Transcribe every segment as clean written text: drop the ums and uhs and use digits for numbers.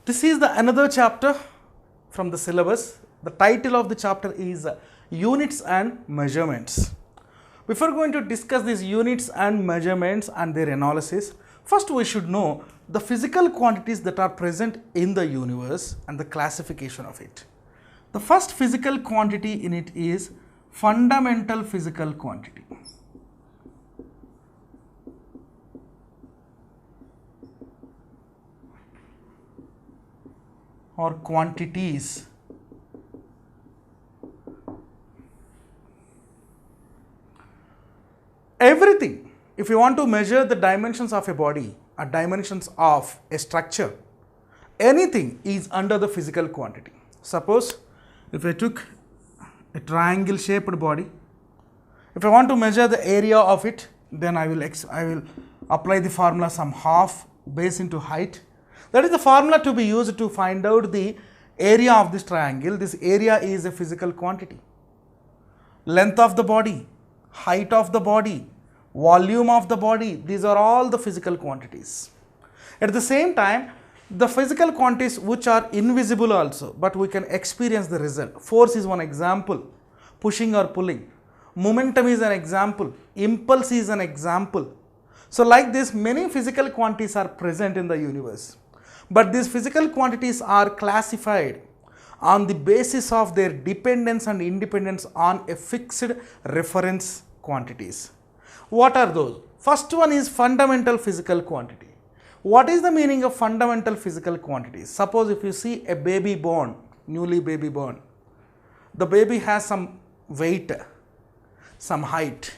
This is the another chapter from the syllabus. The title of the chapter is Units and Measurements. Before going to discuss these units and measurements and their analysis, first we should know the physical quantities that are present in the universe and the classification of it. The first physical quantity in it is fundamental physical quantity. Or quantities. Everything, if you want to measure the dimensions of a body or dimensions of a structure, anything is under the physical quantity. Suppose if I took a triangle shaped body, if I want to measure the area of it, then I will apply the formula some half base into height. That is the formula to be used to find out the area of this triangle. This area is a physical quantity. Length of the body, height of the body, volume of the body, these are all the physical quantities. At the same time, the physical quantities which are invisible also, but we can experience the result. Force is one example, pushing or pulling. Momentum is an example, impulse is an example. So like this, many physical quantities are present in the universe. But these physical quantities are classified on the basis of their dependence and independence on a fixed reference quantities. What are those? First one is fundamental physical quantity. What is the meaning of fundamental physical quantities? Suppose if you see a baby born, newly baby born, the baby has some weight, some height.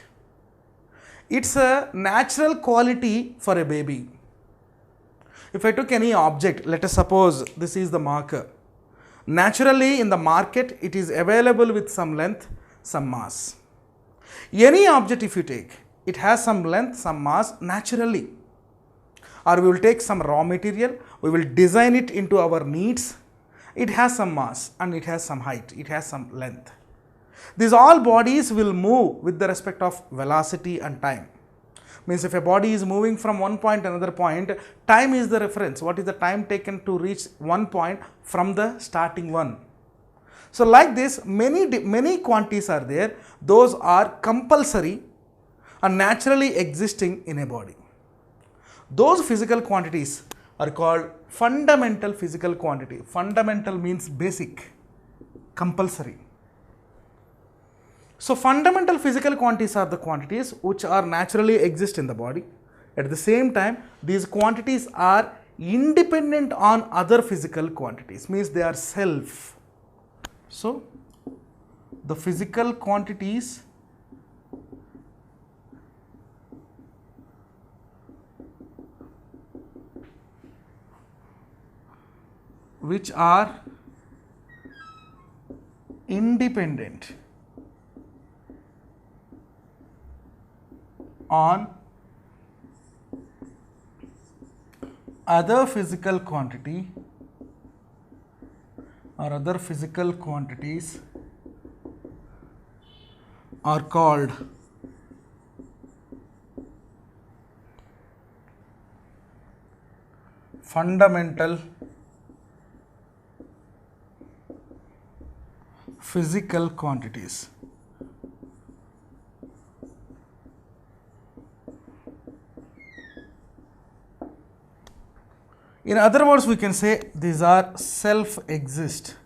It's a natural quality for a baby. If I took any object, let us suppose this is the marker. Naturally in the market it is available with some length, some mass. Any object if you take, it has some length, some mass naturally. Or we will take some raw material, we will design it into our needs. It has some mass and it has some height, it has some length. These all bodies will move with the respect of velocity and time. Means if a body is moving from one point to another point, time is the reference. What is the time taken to reach one point from the starting one? So like this, many quantities are there. Those are compulsory and naturally existing in a body. Those physical quantities are called fundamental physical quantity. Fundamental means basic, compulsory. So fundamental physical quantities are the quantities which are naturally exist in the body. At the same time, these quantities are independent on other physical quantities, means they are self. So the physical quantities which are independent on other physical quantity or other physical quantities are called fundamental physical quantities. In other words, we can say these are self-exist.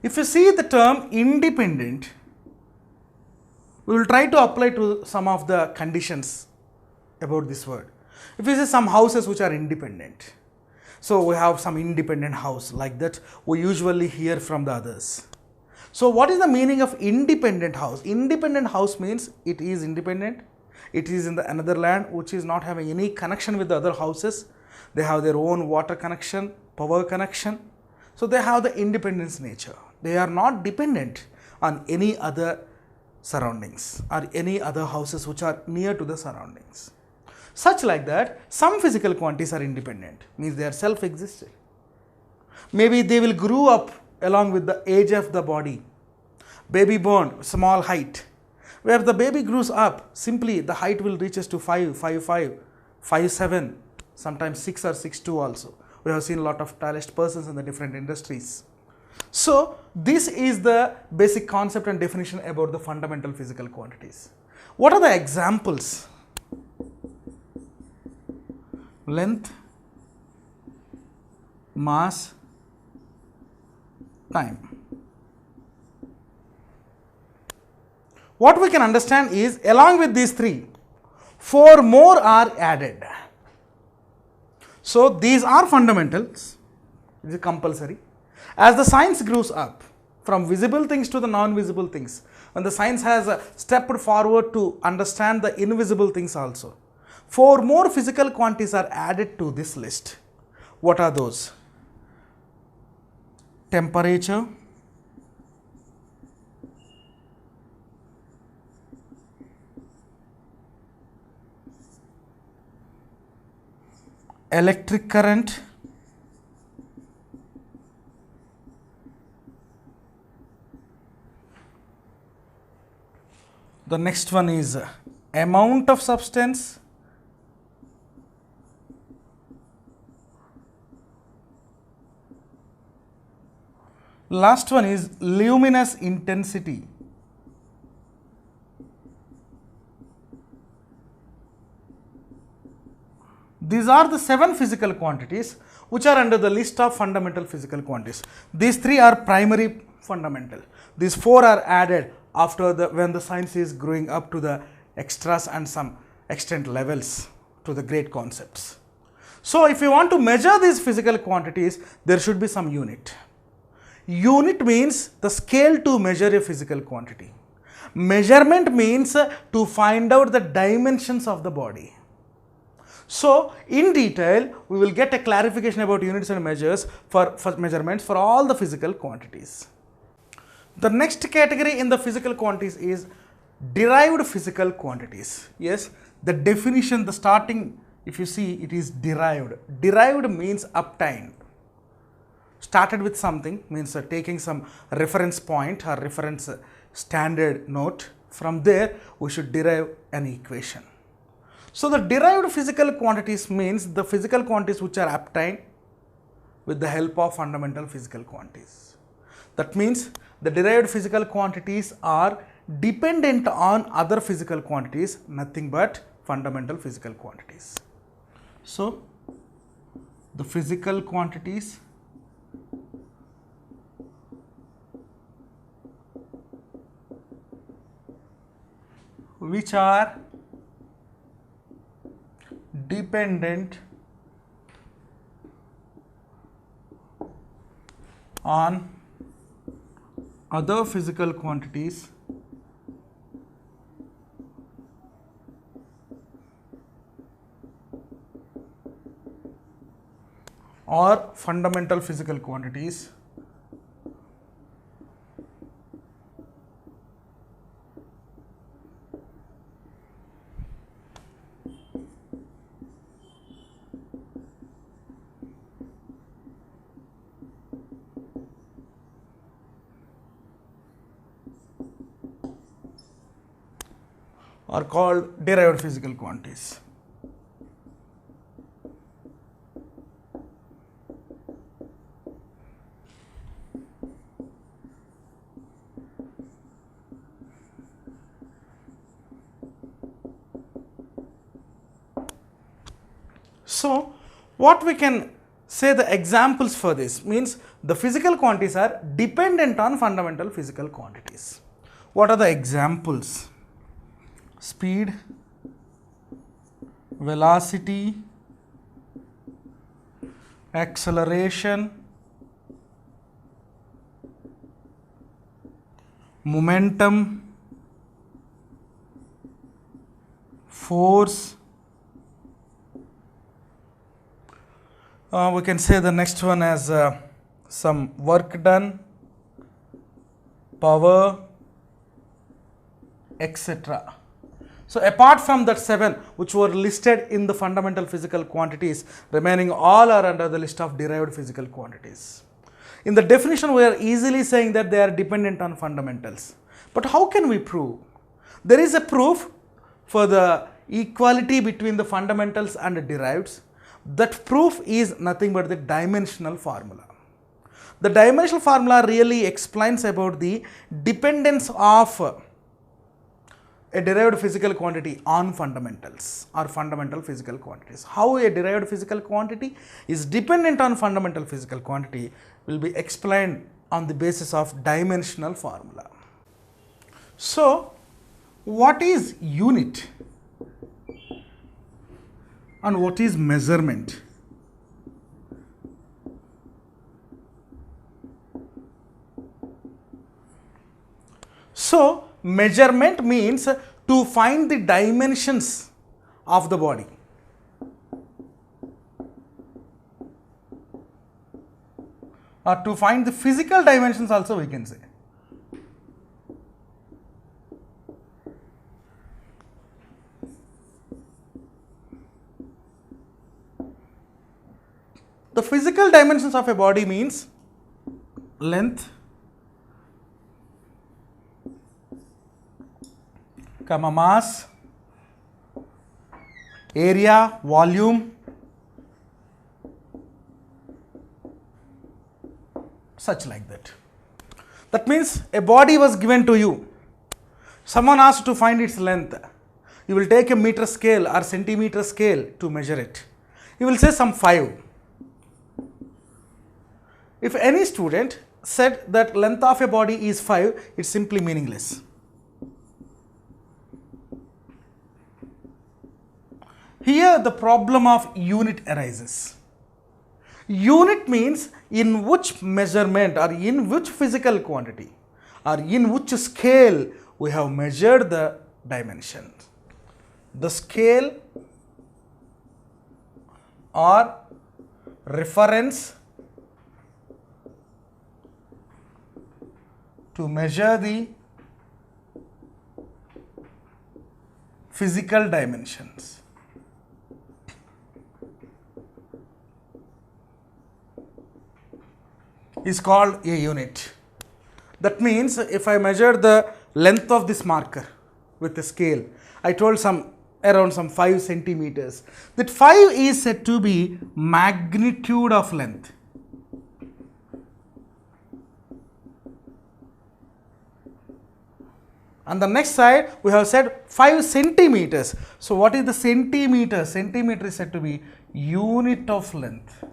If you see the term independent, we will try to apply to some of the conditions about this word. If you see some houses which are independent, so we have some independent house, like that we usually hear from the others. So what is the meaning of independent house? Independent house means it is independent. It is in the another land which is not having any connection with the other houses. They have their own water connection, power connection. So they have the independence nature. They are not dependent on any other surroundings or any other houses which are near to the surroundings. Such like that, some physical quantities are independent, means they are self-existent. Maybe they will grow up along with the age of the body. Baby born, small height. Where the baby grows up, simply the height will reaches to 5'5", 5'7", sometimes 6 or 6.2 also. We have seen a lot of stylish persons in the different industries. So this is the basic concept and definition about the fundamental physical quantities. What are the examples? Length, mass, time. What we can understand is, along with these three, 4 more are added. So these are fundamentals, it is compulsory. As the science grows up, from visible things to the non-visible things, when the science has stepped forward to understand the invisible things also, 4 more physical quantities are added to this list. What are those? Temperature, electric current, the next one is amount of substance, last one is luminous intensity. These are the 7 physical quantities which are under the list of fundamental physical quantities. These 3 are primary fundamental. These 4 are added after when the science is growing up to the extras and some extent levels to the great concepts. So if you want to measure these physical quantities, there should be some unit. Unit means the scale to measure a physical quantity. Measurement means to find out the dimensions of the body. So in detail, we will get a clarification about units and measures for measurements for all the physical quantities. The next category in the physical quantities is derived physical quantities. Yes, the definition, the starting, if you see, it is derived. Derived means obtained. Started with something means taking some reference point or reference standard note. From there, we should derive an equation. So the derived physical quantities means the physical quantities which are obtained with the help of fundamental physical quantities. That means the derived physical quantities are dependent on other physical quantities, nothing but fundamental physical quantities. So the physical quantities which are dependent on other physical quantities or fundamental physical quantities are called derived physical quantities. So what we can say the examples for this means the physical quantities are dependent on fundamental physical quantities. What are the examples? Speed, velocity, acceleration, momentum, force. We can say the next one as some work done, power, etc. So apart from that 7 which were listed in the fundamental physical quantities, remaining all are under the list of derived physical quantities. In the definition, we are easily saying that they are dependent on fundamentals. But how can we prove? There is a proof for the equality between the fundamentals and the deriveds, That proof is nothing but the dimensional formula. The dimensional formula really explains about the dependence of a derived physical quantity on fundamentals or fundamental physical quantities. How a derived physical quantity is dependent on fundamental physical quantity will be explained on the basis of dimensional formula. So, what is unit and what is measurement? So, measurement means to find the dimensions of the body. Or to find the physical dimensions also we can say. The physical dimensions of a body means length, mass, area, volume, such like that. That means a body was given to you. Someone asked to find its length. You will take a meter scale or centimeter scale to measure it. You will say some 5. If any student said that length of a body is 5, it's simply meaningless. Here the problem of unit arises. Unit means in which measurement or in which physical quantity or in which scale we have measured the dimensions. The scale or reference to measure the physical dimensions. Is called a unit. That means if I measure the length of this marker with a scale, I told around some 5 centimeters. That 5 is said to be magnitude of length. On the next side, we have said 5 centimeters. So, what is the centimeter? Centimeter is said to be unit of length.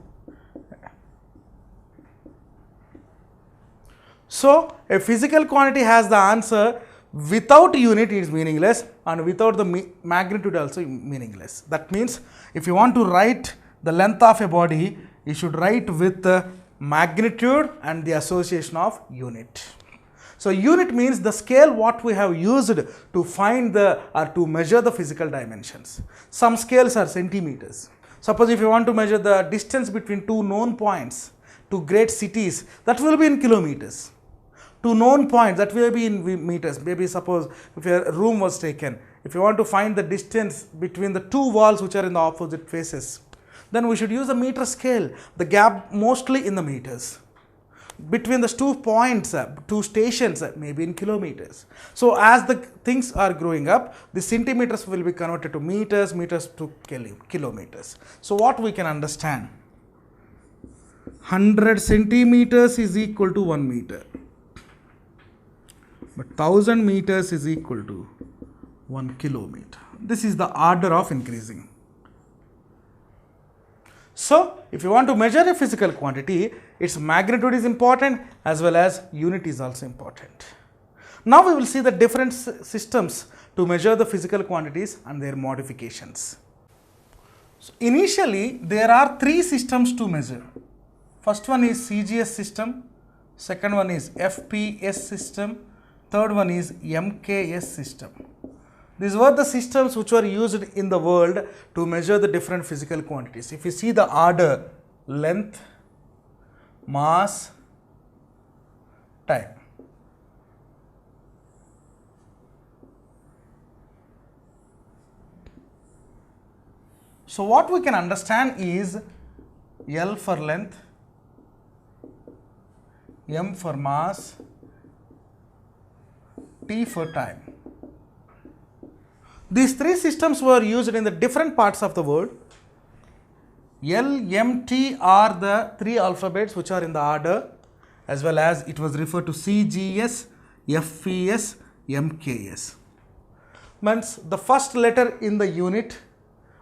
So, a physical quantity has the answer. Without unit it is meaningless, and without the magnitude also meaningless. That means if you want to write the length of a body, you should write with the magnitude and the association of unit. So, unit means the scale what we have used to find or to measure the physical dimensions. Some scales are centimeters. Suppose if you want to measure the distance between two known points, two great cities, that will be in kilometers. Two known points, that will be in meters. Maybe suppose if a room was taken, if you want to find the distance between the two walls which are in the opposite faces, then we should use a meter scale, the gap mostly in the meters. Between the 2 points, 2 stations, maybe in kilometers. So, as the things are growing up, the centimeters will be converted to meters, meters to kilometers. So, what we can understand? 100 centimeters is equal to 1 meter. But 1000 meters is equal to 1 kilometer. This is the order of increasing. So, if you want to measure a physical quantity, its magnitude is important as well as unit is also important. Now, we will see the different systems to measure the physical quantities and their modifications. So, initially, there are 3 systems to measure. First one is CGS system, second one is FPS system, third one is MKS system. These were the systems which were used in the world to measure the different physical quantities. If you see the order, length, mass, time. So, what we can understand is L for length, M for mass, T for time. These 3 systems were used in the different parts of the world. L, M, T are the three alphabets which are in the order, as well as it was referred to CGS, FES, MKS. Means the first letter in the unit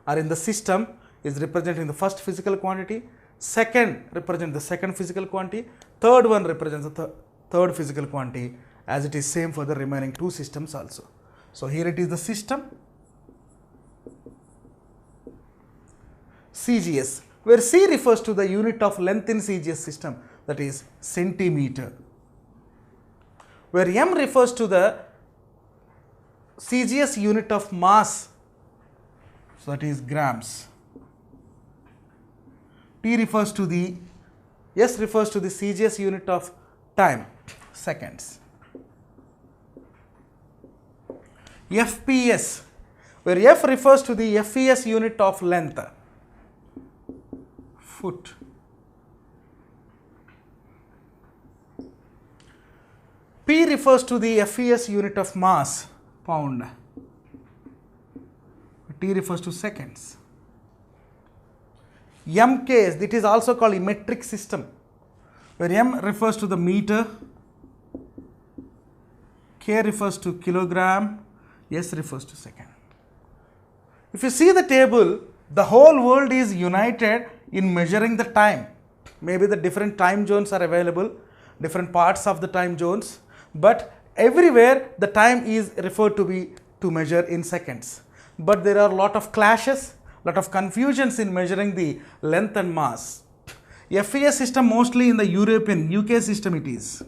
or in the system is representing the first physical quantity, second represents the second physical quantity, third one represents the third physical quantity, as it is same for the remaining two systems also. So here it is the system CGS, where C refers to the unit of length in CGS system, that is centimeter, where M refers to the CGS unit of mass, so that is grams. T refers to the, S refers to the CGS unit of time, seconds. FPS, where F refers to the FES unit of length, foot. P refers to the FES unit of mass, pound. T refers to seconds. MKS, it is also called a metric system, where M refers to the meter, K refers to kilogram, S refers to second. If you see the table, the whole world is united in measuring the time. Maybe the different time zones are available, different parts of the time zones, but everywhere the time is referred to be to measure in seconds. But there are a lot of clashes, lot of confusions in measuring the length and mass. FES system mostly in the European, UK system it is.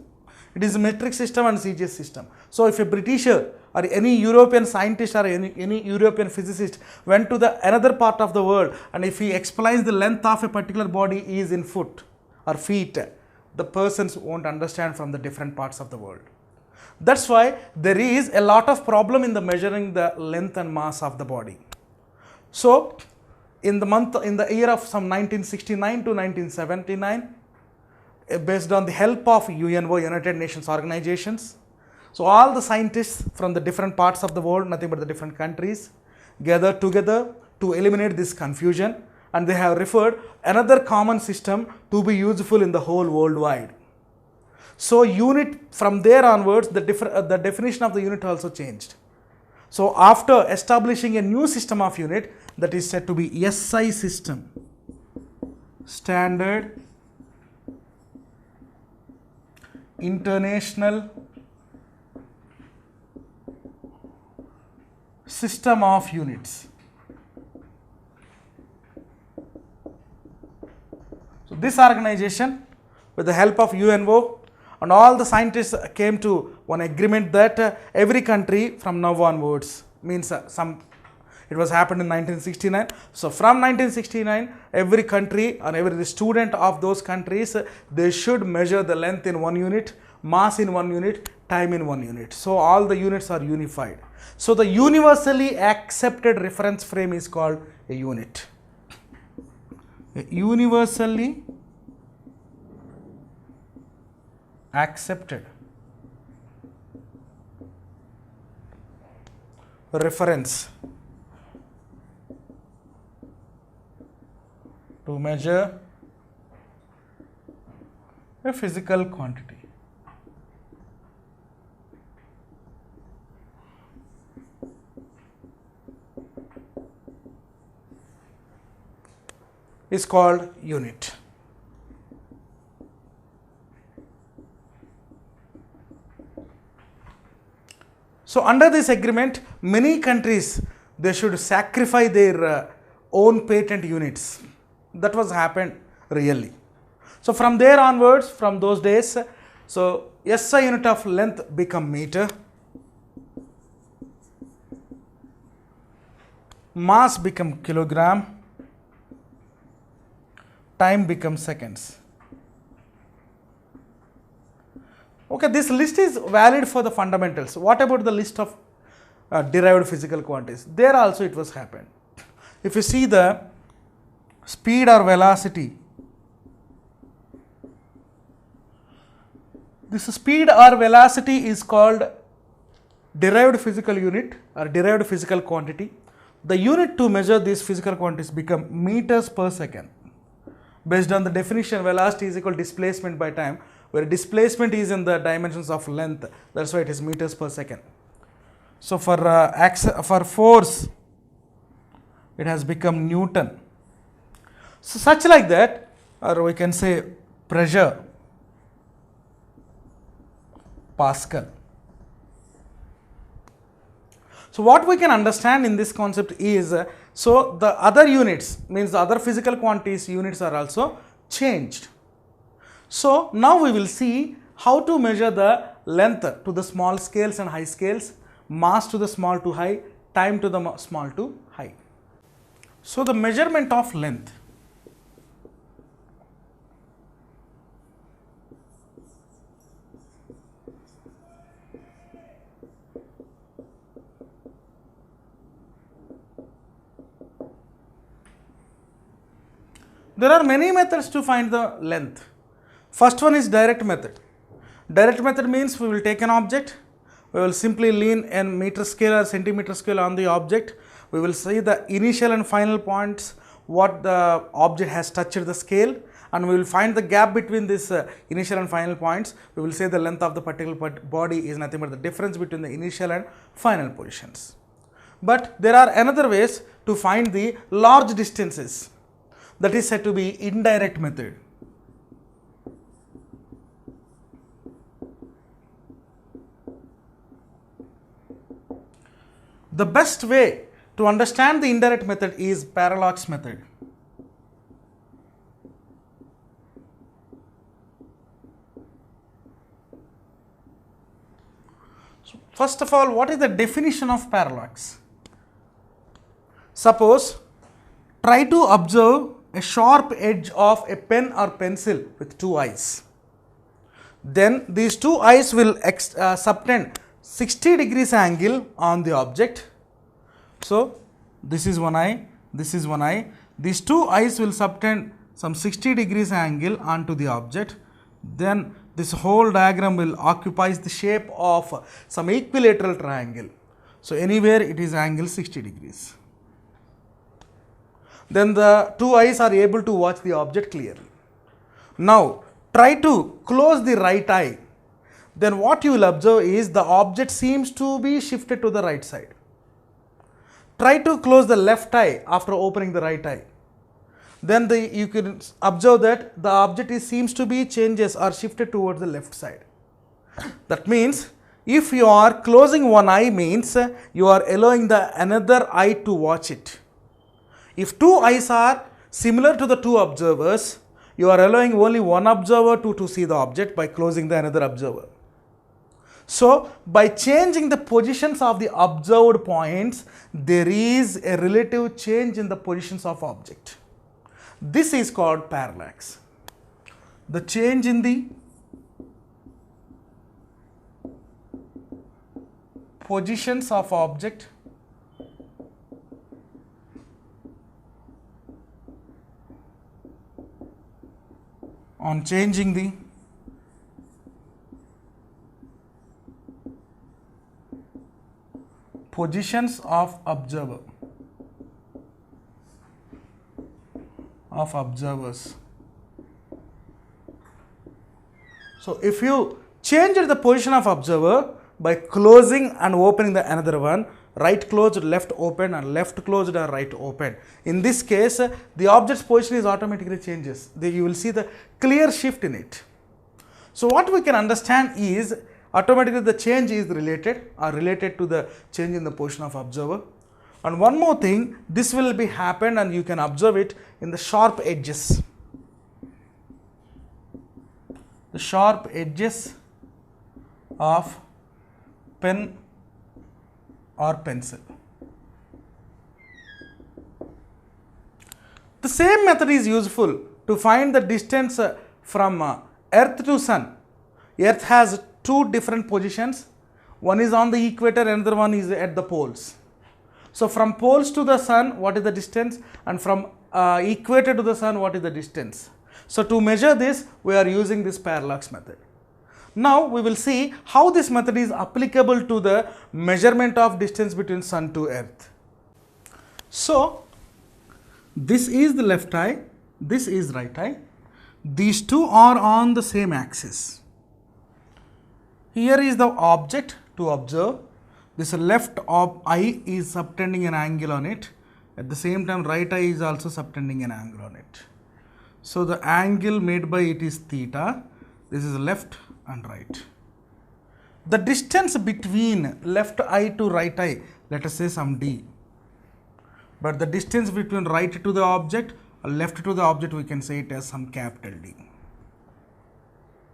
It is a metric system and CGS system. So if a Britisher or any European scientist or any European physicist went to the another part of the world, and if he explains the length of a particular body is in foot or feet, the persons won't understand from the different parts of the world. That's why there is a lot of problem in the measuring the length and mass of the body. So in the year of some 1969 to 1979, based on the help of UNO, United Nations organizations, so all the scientists from the different parts of the world, nothing but the different countries, gathered together to eliminate this confusion, and they have referred another common system to be useful in the whole worldwide. So unit, from there onwards, the definition of the unit also changed. So after establishing a new system of unit, that is said to be SI system, Standard International System of Units. So this organization, with the help of UNO, and all the scientists came to one agreement that every country from now onwards, means it was happened in 1969. So from 1969, every country and every student of those countries, they should measure the length in 1 unit, mass in 1 unit, time in 1 unit. So all the units are unified. So the universally accepted reference frame is called a unit. A universally accepted reference to measure a physical quantity. Is called unit. So under this agreement, many countries, they should sacrifice their own patent units. That was happened really. So from there onwards, from those days, so SI unit of length become meter, mass become kilogram, time becomes seconds. Okay, this list is valid for the fundamentals. What about the list of derived physical quantities? There also it was happened. If you see the speed or velocity, this speed or velocity is called derived physical unit or derived physical quantity. The unit to measure these physical quantities become meters per second. Based on the definition, velocity is equal to displacement by time, where displacement is in the dimensions of length. That's why it is meters per second. So for force, it has become Newton. So such like that, or we can say pressure, Pascal. So what we can understand in this concept is, so the other units, means the other physical quantities units are also changed. So now we will see how to measure the length to the small scales and high scales, mass to the small to high, time to the small to high. So the measurement of length. There are many methods to find the length. First one is direct method. Direct method means we will take an object, we will simply lean a meter scale or centimeter scale on the object, we will see the initial and final points what the object has touched the scale, and we will find the gap between this initial and final points. We will say the length of the particular body is nothing but the difference between the initial and final positions. But there are another ways to find the large distances. That is said to be indirect method. The best way to understand the indirect method is parallax method. So first of all, what is the definition of parallax? Suppose, try to observe a sharp edge of a pen or pencil with two eyes. Then these two eyes will subtend 60 degrees angle on the object. So this is one eye, this is one eye. These two eyes will subtend some 60 degrees angle onto the object. Then this whole diagram will occupies the shape of some equilateral triangle. So anywhere it is angle 60 degrees. Then the two eyes are able to watch the object clearly. Now try to close the right eye. Then what you will observe is the object seems to be shifted to the right side. Try to close the left eye after opening the right eye. Then you can observe that the object seems to be changes or shifted towards the left side. That means if you are closing one eye means you are allowing the another eye to watch it. If two eyes are similar to the two observers, you are allowing only one observer to see the object by closing the another observer. So by changing the positions of the observed points, there is a relative change in the positions of object. This is called parallax. The change in the positions of object on changing the positions of observers. So if you change the position of observer by closing and opening the another one, right closed, left open, and left closed or right open. In this case, the object's position is automatically changes. You will see the clear shift in it. So what we can understand is automatically the change is related to the change in the position of observer. And one more thing, this will be happen and you can observe it in the sharp edges. The sharp edges of pen or pencil. The same method is useful to find the distance from Earth to Sun. Earth has two different positions. One is on the equator, another one is at the poles. So from poles to the Sun, what is the distance? And from equator to the Sun, what is the distance? So to measure this, we are using this parallax method. Now we will see how this method is applicable to the measurement of distance between Sun to Earth. So this is the left eye, This is right eye. These two are on the same axis. Here is the object to observe. This left eye is subtending an angle on it. At the same time, right eye is also subtending an angle on it. So the angle made by it is theta. This is left and right. The distance between left eye to right eye, let us say some d. But the distance between right to the object or left to the object, we can say it as some capital D.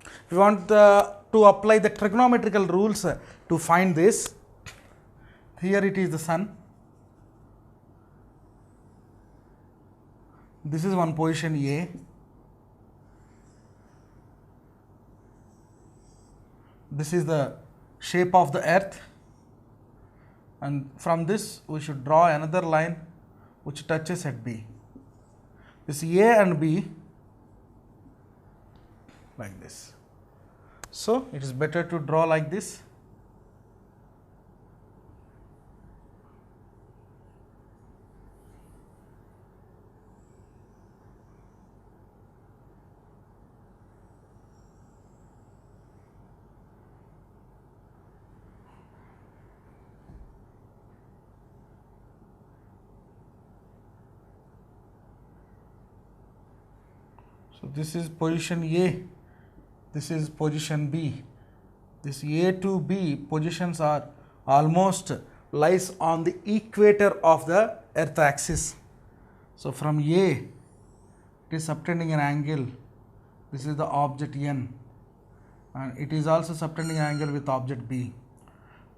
If you want to apply the trigonometrical rules to find this, here it is the sun. This is one position A. This is the shape of the earth, and from this we should draw another line which touches at B. This A and B like this. So it is better to draw like this. So this is position A, this is position B. This A to B positions are almost lies on the equator of the earth axis. So from A, it is subtending an angle. This is the object N, and it is also subtending an angle with object B.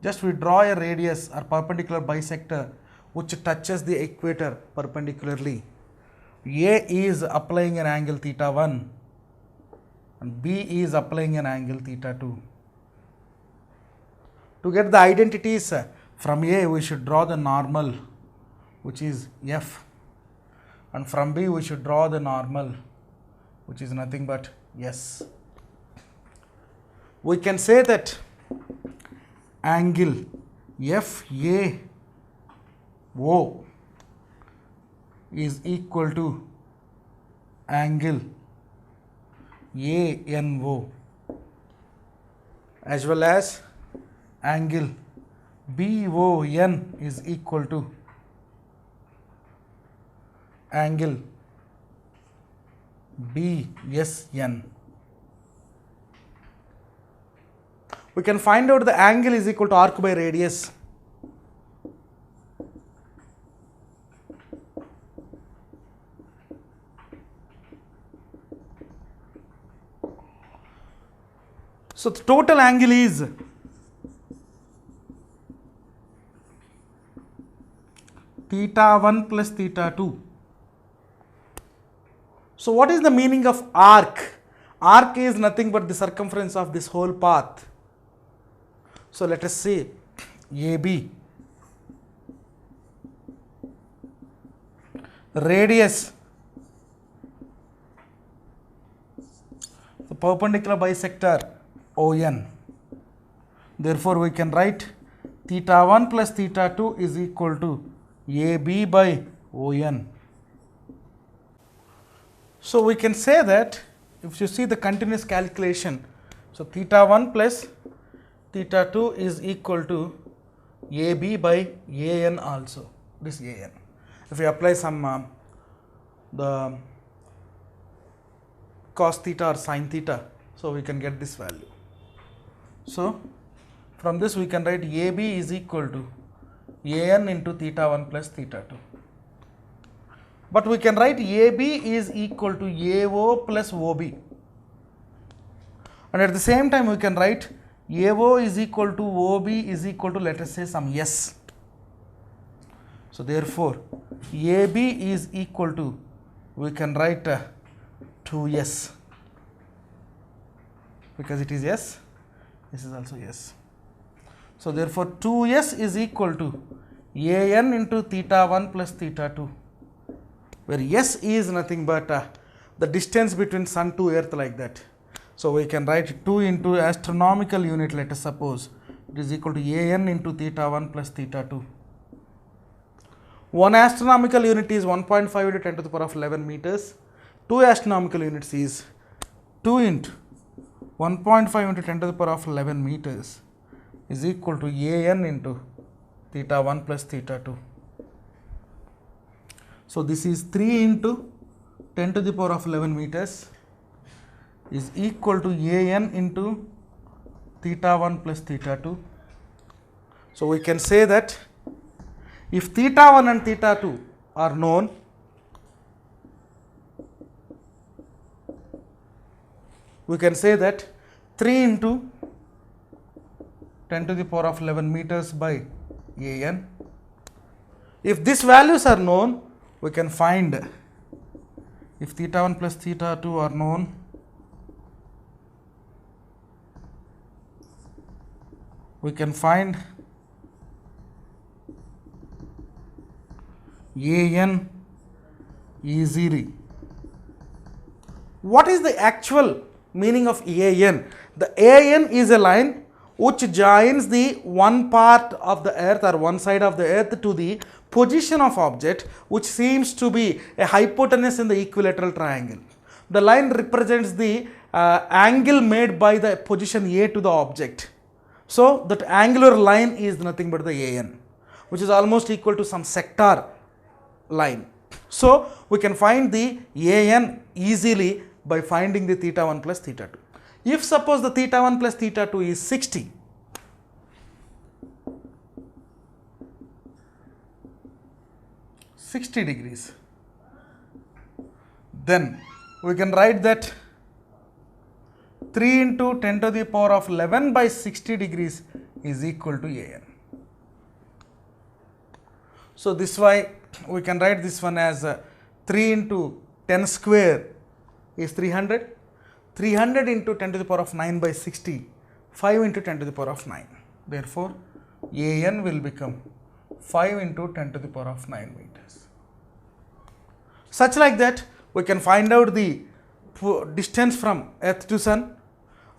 Just we draw a radius or perpendicular bisector which touches the equator perpendicularly. A is applying an angle theta 1 and B is applying an angle theta 2. To get the identities from A, we should draw the normal, which is F, and from B we should draw the normal, which is nothing but S. We can say that angle FAO is equal to angle ANO as well as angle BON is equal to angle BSN. We can find out the angle is equal to arc by radius. So the total angle is theta 1 plus theta 2. So what is the meaning of arc? Arc is nothing but the circumference of this whole path. So let us say AB, radius, the perpendicular bisector ON. Therefore, we can write theta 1 plus theta 2 is equal to AB by ON. So we can say that if you see the continuous calculation, so theta 1 plus theta 2 is equal to AB by AN also, this AN. If we apply some the cos theta or sin theta, so we can get this value. So from this we can write AB is equal to AN into theta 1 plus theta 2. But we can write AB is equal to AO plus OB. And at the same time we can write AO is equal to OB is equal to, let us say, some S. So therefore AB is equal to, we can write 2S, because it is S, this is also S. So therefore 2S is equal to AN into theta 1 plus theta 2, where S is nothing but the distance between sun to earth, like that. So we can write 2 into astronomical unit, let us suppose it is equal to AN into theta 1 plus theta 2. 1 astronomical unit is 1.5 into 10 to the power of 11 meters. 2 astronomical units is 2 into 1.5 into 10 to the power of 11 meters is equal to an into theta 1 plus theta 2. So this is 3 into 10 to the power of 11 meters is equal to an into theta 1 plus theta 2. So we can say that if theta 1 and theta 2 are known, we can say that 3 into 10 to the power of 11 meters by an. If these values are known, we can find, if theta 1 plus theta 2 are known, we can find an easily. What is the actual meaning of an? The an is a line which joins the one part of the earth or one side of the earth to the position of object which seems to be a hypotenuse in the equilateral triangle. The line represents the angle made by the position A to the object. So that angular line is nothing but the an, which is almost equal to some sector line. So we can find the an easily by finding the theta 1 plus theta 2. If suppose the theta 1 plus theta 2 is 60, degrees, then we can write that 3 into 10 to the power of 11 by 60 degrees is equal to an. So this way we can write this one as 3 into 10 square is 300. 300 into 10 to the power of 9 by 60, 5 into 10 to the power of 9. Therefore, an will become 5 into 10 to the power of 9 meters. Such like that, we can find out the distance from earth to sun,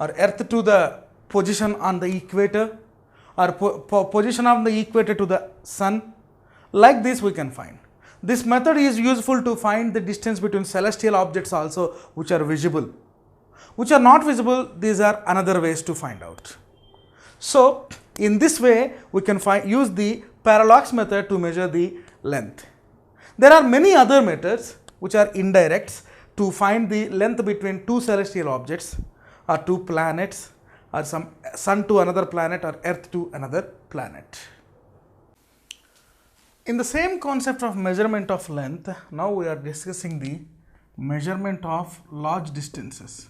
or earth to the position on the equator, or position of the equator to the sun. Like this we can find. This method is useful to find the distance between celestial objects also which are visible. Which are not visible, these are another ways to find out. So in this way we can use the parallax method to measure the length. There are many other methods which are indirect to find the length between two celestial objects or two planets, or some sun to another planet or earth to another planet. In the same concept of measurement of length, now we are discussing the measurement of large distances.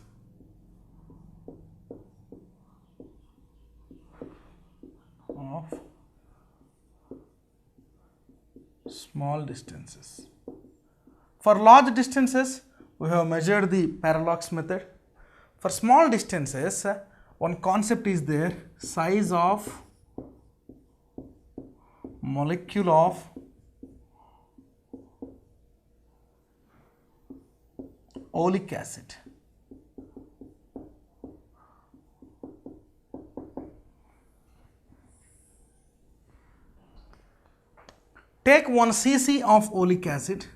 Of small distances. For large distances, we have measured the parallax method. For small distances, one concept is there, size of molecule of oleic acid. Take 1 cc of oleic acid,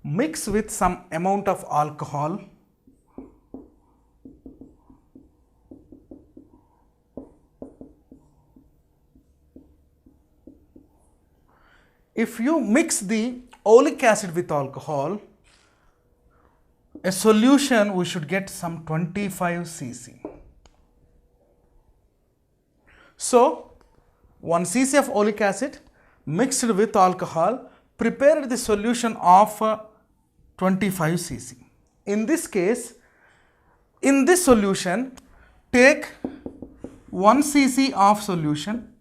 mix with some amount of alcohol, if you mix the oleic acid with alcohol, a solution we should get some 25 cc. So 1 cc of oleic acid mixed with alcohol prepared the solution of 25 cc. In this case, in this solution, take 1 cc of solution,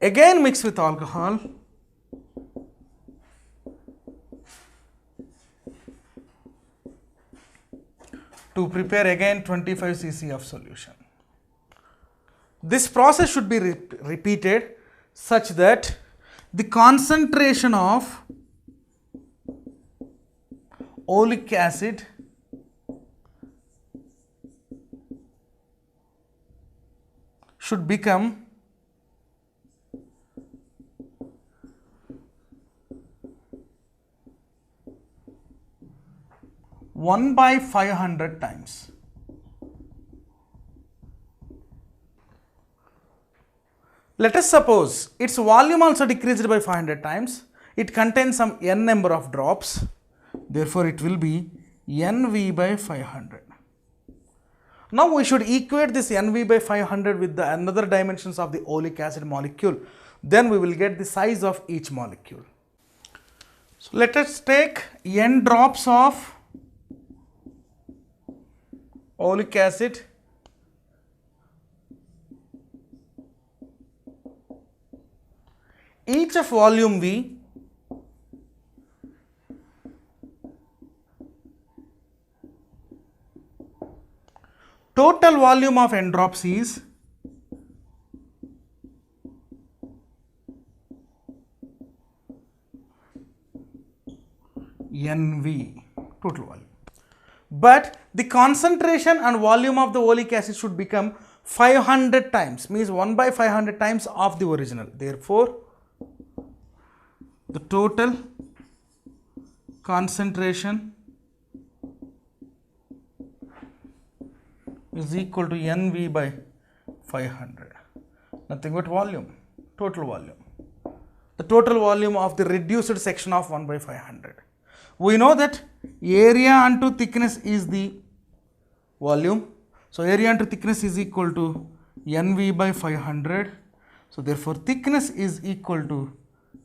again mix with alcohol, to prepare again 25 cc of solution. This process should be repeated such that the concentration of oleic acid should become 1/500 times. Let us suppose its volume also decreased by 500 times. It contains some n number of drops. Therefore, it will be NV by 500. Now, we should equate this NV by 500 with the another dimensions of the oleic acid molecule. Then we will get the size of each molecule. So, let us take n drops of oleic acid each of volume V total volume of n drops is NV total volume. But the concentration and volume of the oleic acid should become 500 times, means 1/500 times of the original. Therefore, the total concentration is equal to NV by 500. Nothing but volume, total volume. The total volume of the reduced section of 1/500. We know that area unto thickness is the volume. So, area unto thickness is equal to NV by 500. So, therefore, thickness is equal to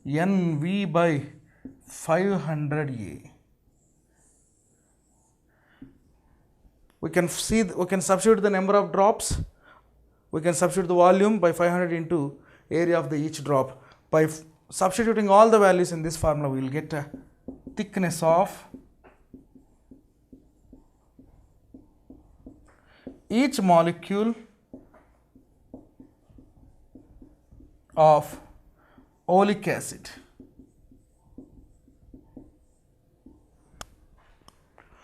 NV by 500 A. We can see, we can substitute the number of drops. We can substitute the volume by 500 into area of the each drop. By substituting all the values in this formula, we will get a thickness of each molecule of oleic acid.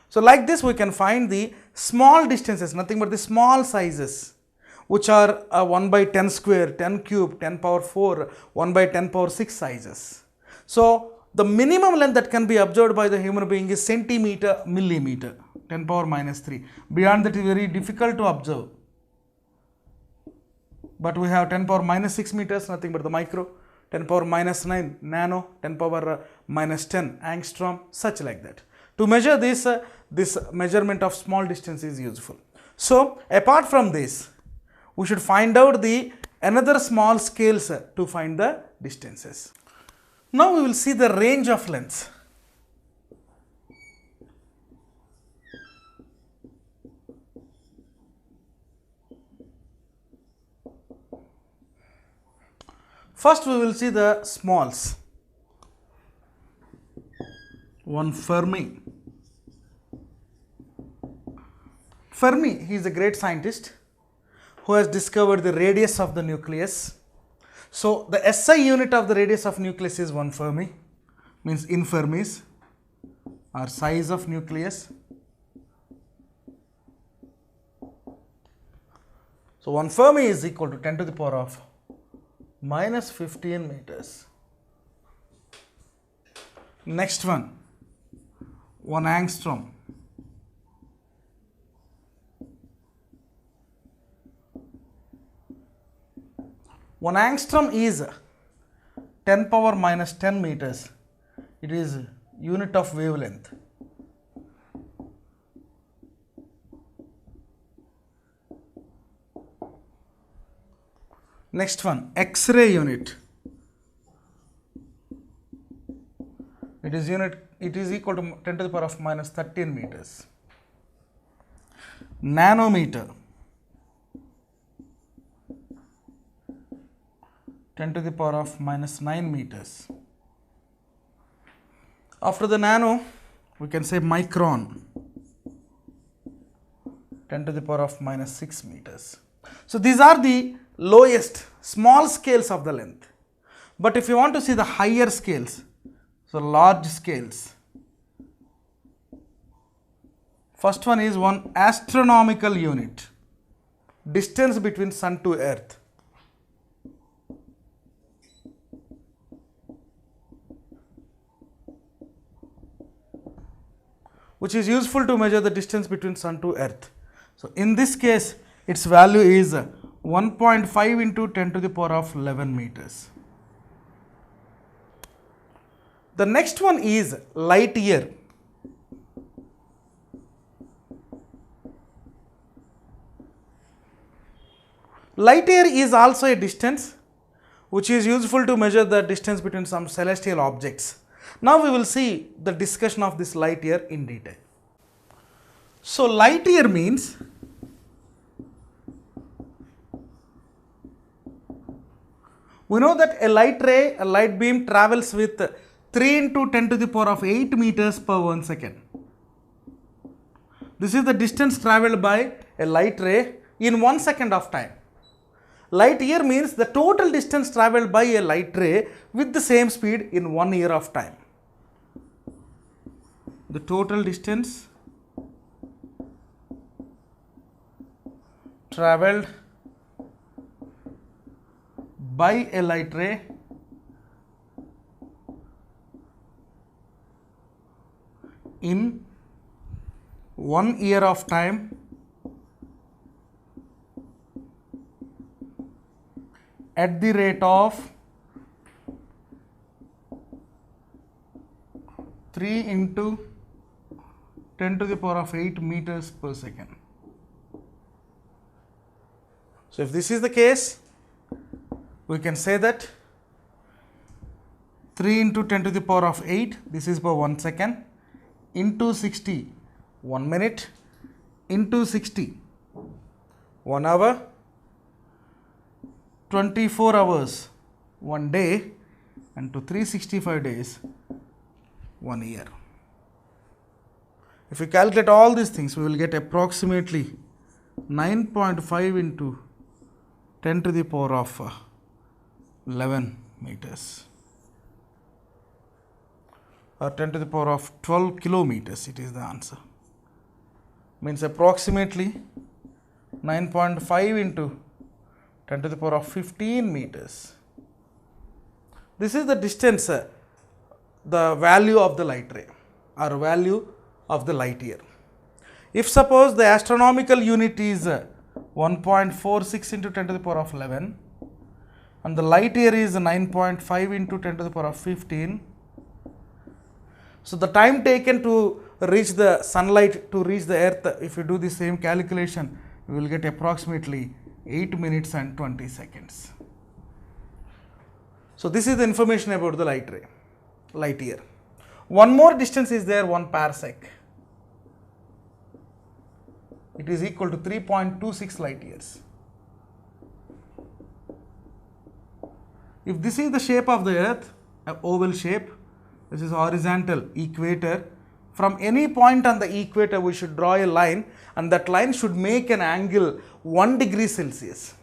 So, like this we can find the small distances, nothing but the small sizes, which are 1/10 square, 10 cube, 10 power 4, 1/10 power 6 sizes. So, the minimum length that can be observed by the human being is centimeter, millimeter, 10 power minus 3. Beyond that is very difficult to observe. But we have 10 power minus 6 meters, nothing but the micro, 10 power minus 9 nano, 10 power minus 10 angstrom, such like that. To measure this, this measurement of small distance is useful. So, apart from this, we should find out the another small scales to find the distances. Now, we will see the range of lengths. First, we will see the smalls. One Fermi. Fermi, he is a great scientist who has discovered the radius of the nucleus. So, the SI unit of the radius of nucleus is 1 Fermi, means in Fermis or size of nucleus. So, 1 Fermi is equal to 10 to the power of minus 15 meters. Next one, 1 angstrom. One angstrom is 10 power minus 10 meters. It is unit of wavelength. Next one, X-ray unit. It is equal to 10 to the power of minus 13 meters. Nanometer, 10 to the power of minus 9 meters. After the nano, we can say micron, 10 to the power of minus 6 meters. So, these are the lowest small scales of the length. But if you want to see the higher scales, so large scales, first one is 1 astronomical unit, distance between sun to earth. which is useful to measure the distance between Sun to Earth. So, in this case, its value is 1.5 into 10 to the power of 11 meters. The next one is light year. Light year is also a distance which is useful to measure the distance between some celestial objects. Now we will see the discussion of this light year in detail. So, light year means we know that a light ray, a light beam travels with 3 into 10 to the power of 8 meters per 1 second. This is the distance travelled by a light ray in 1 second of time. Light year means the total distance travelled by a light ray with the same speed in 1 year of time. The total distance travelled by a light ray in 1 year of time at the rate of 3 into 10 to the power of 8 meters per second. So, if this is the case, we can say that 3 into 10 to the power of 8, this is per 1 second, into 60, 1 minute, into 60, 1 hour, 24 hours, 1 day, and to 365 days, 1 year. If we calculate all these things, we will get approximately 9.5 into 10 to the power of 11 meters, or 10 to the power of 12 kilometers. It is the answer. Means approximately 9.5 into 10 to the power of 15 meters. This is the distance, the value of the light ray, or value of the light year. If suppose the astronomical unit is 1.46 into 10 to the power of 11 and the light year is 9.5 into 10 to the power of 15, so the time taken to reach the sunlight to reach the earth, if you do the same calculation, you will get approximately 8 minutes and 20 seconds. So, this is the information about the light ray, light year. One more distance is there, 1 parsec. It is equal to 3.26 light years. If this is the shape of the earth, an oval shape, this is horizontal equator. From any point on the equator, we should draw a line, and that line should make an angle 1 degree Celsius.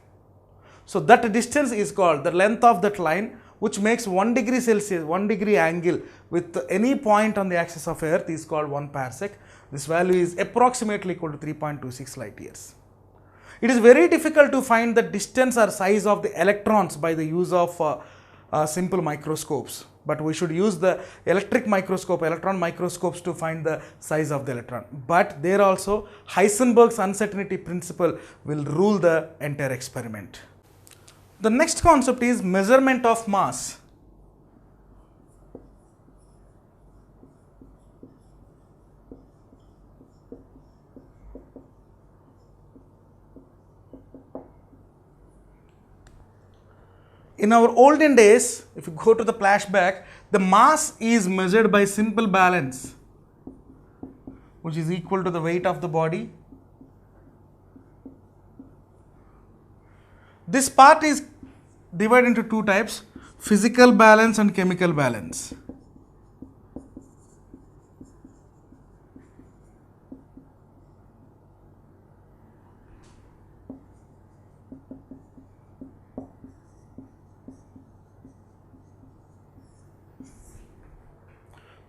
So, that distance is called, the length of that line which makes 1 degree Celsius, 1 degree angle with any point on the axis of earth is called 1 parsec. This value is approximately equal to 3.26 light years. It is very difficult to find the distance or size of the electrons by the use of simple microscopes, but we should use the electric microscope, electron microscopes to find the size of the electron. But there also Heisenberg's uncertainty principle will rule the entire experiment. The next concept is measurement of mass. In our olden days, if you go to the flashback, the mass is measured by simple balance, which is equal to the weight of the body. This part is divided into two types, physical balance and chemical balance.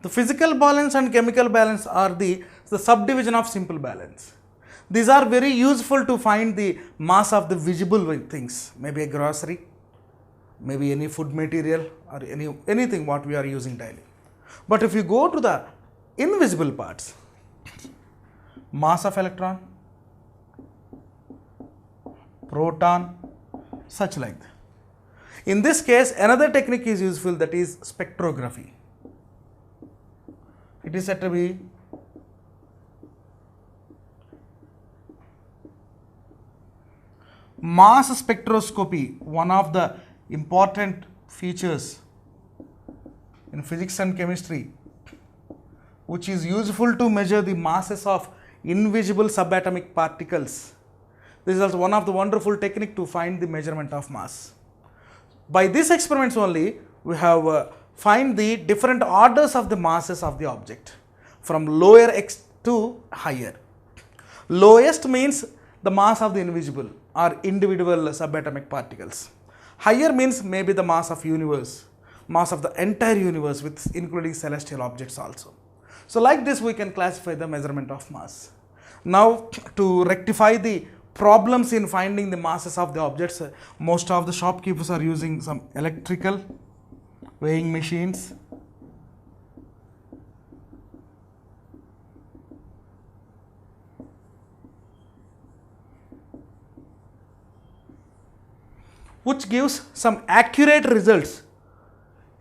The physical balance and chemical balance are the subdivision of simple balance. These are very useful to find the mass of the visible things, maybe a grocery, maybe any food material, or anything what we are using daily. But if you go to the invisible parts, mass of electron, proton, such like that. In this case, another technique is useful, that is spectrography. It is said to be mass spectroscopy, one of the important features in physics and chemistry, which is useful to measure the masses of invisible subatomic particles. This is also one of the wonderful technique to find the measurement of mass. By these experiments only, we have find the different orders of the masses of the object from lower x to higher. Lowest means the mass of the invisible or individual subatomic particles. Higher means maybe the mass of universe, mass of the entire universe with including celestial objects also. So like this we can classify the measurement of mass. Now to rectify the problems in finding the masses of the objects, most of the shopkeepers are using some electrical weighing machines. Which gives some accurate results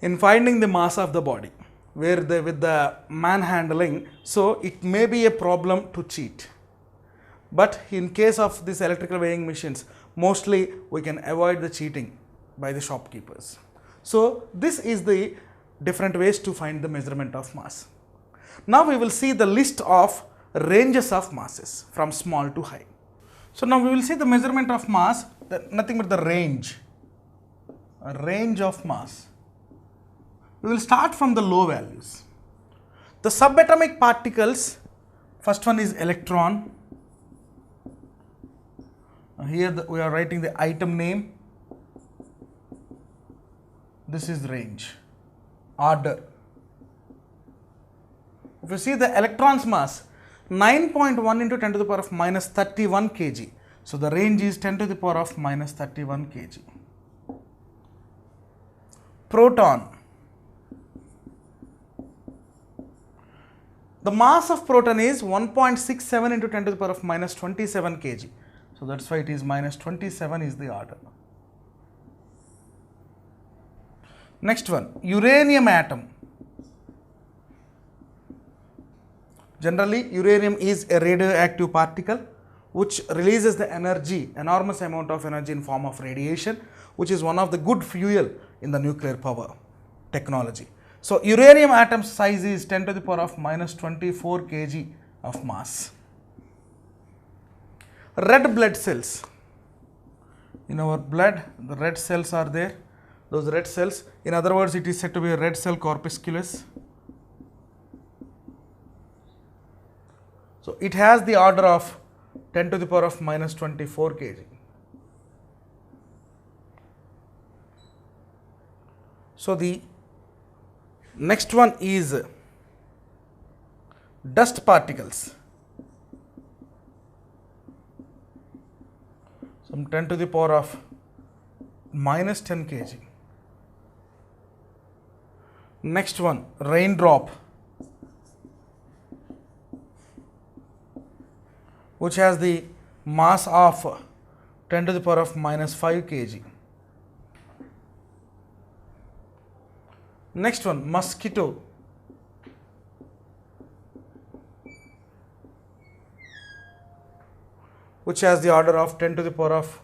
in finding the mass of the body, where with the manhandling, so it may be a problem to cheat. But in case of these electrical weighing machines, mostly we can avoid the cheating by the shopkeepers. So this is the different ways to find the measurement of mass. Now we will see the list of ranges of masses from small to high. So now we will see the measurement of mass, nothing but the range, a range of mass. We will start from the low values. The subatomic particles, first one is electron. Here we are writing the item name. This is range, order. If you see the electron's mass, 9.1 into 10 to the power of minus 31 kg. So the range is 10 to the power of minus 31 kg. Proton. The mass of proton is 1.67 into 10 to the power of minus 27 kg. So that's why it is minus 27 is the order. Next one, uranium atom. Generally, uranium is a radioactive particle which releases the energy, enormous amount of energy in form of radiation, which is one of the good fuel in the nuclear power technology. So uranium atom size is 10 to the power of minus 24 kg of mass. Red blood cells. In our blood, the red cells are there. Those red cells, in other words, it is said to be a red cell corpusculus. So it has the order of 10 to the power of minus 24 kg. So the next one is dust particles. Some 10 to the power of minus 10 kg. Next one, raindrop, which has the mass of 10 to the power of minus 5 kg. Next one, mosquito, which has the order of 10 to the power of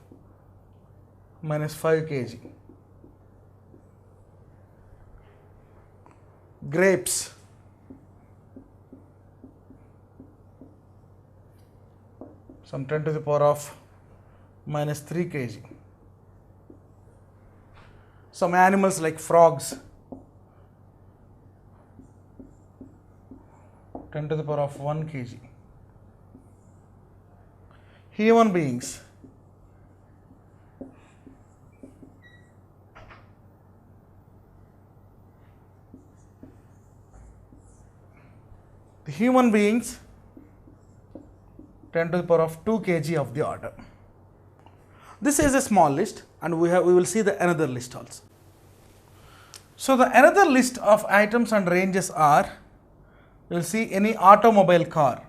minus 5 kg. Grapes, some 10 to the power of minus 3 kg. Some animals like frogs, 10 to the power of 1 kg. Human beings, the human beings 10 to the power of 2 kg of the order. This is a small list, and we will see the another list also. So the another list of items and ranges are, you will see any automobile car,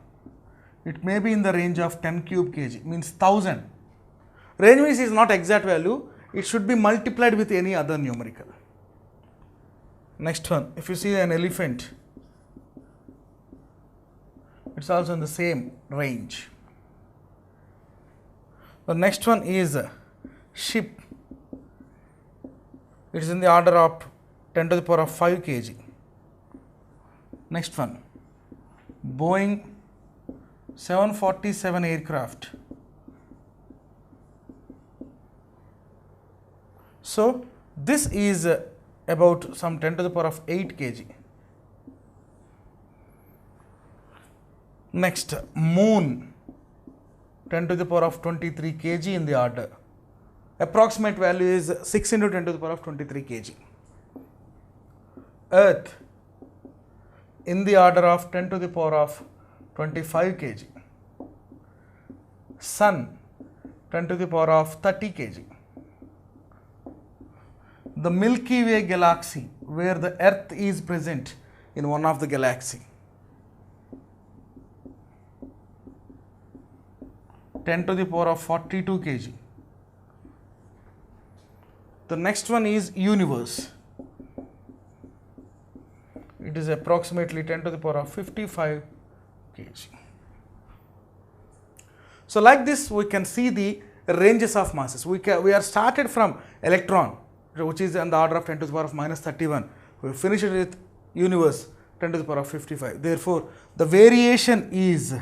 it may be in the range of 10 cube kg, means 1000. Range means is not exact value, it should be multiplied with any other numerical. Next one, if you see an elephant, it's also in the same range. The next one is ship. It is in the order of 10 to the power of 5 kg. Next one, Boeing 747 aircraft. So this is about some 10 to the power of 8 kg. Next, moon, 10 to the power of 23 kg in the order. Approximate value is 6 into 10 to the power of 23 kg. Earth, in the order of 10 to the power of 25 kg. Sun, 10 to the power of 30 kg. The Milky Way galaxy, where the Earth is present in one of the galaxy, 10 to the power of 42 kg. The next one is universe. It is approximately 10 to the power of 55 kg. So like this we can see the ranges of masses. We are started from electron, which is in the order of 10 to the power of minus 31. We finish it with universe 10 to the power of 55. Therefore, the variation is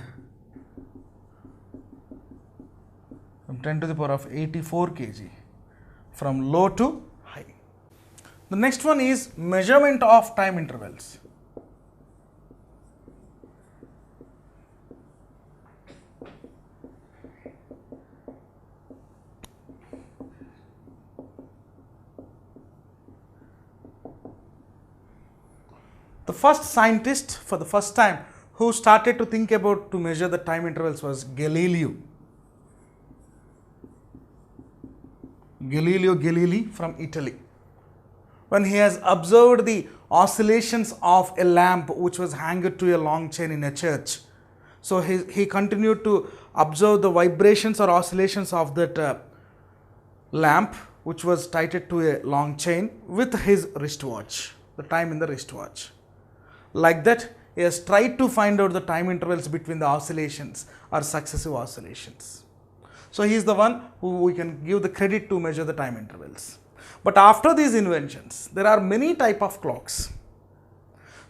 from 10 to the power of 84 kg from low to high. The next one is measurement of time intervals. The first scientist for the first time who started to think about to measure the time intervals was Galileo. Galileo Galilei from Italy. When he has observed the oscillations of a lamp which was hanged to a long chain in a church. So he continued to observe the vibrations or oscillations of that lamp which was tied to a long chain with his wristwatch, the time in the wristwatch. Like that, he has tried to find out the time intervals between the oscillations or successive oscillations. So he is the one who we can give the credit to measure the time intervals. But after these inventions, there are many type of clocks.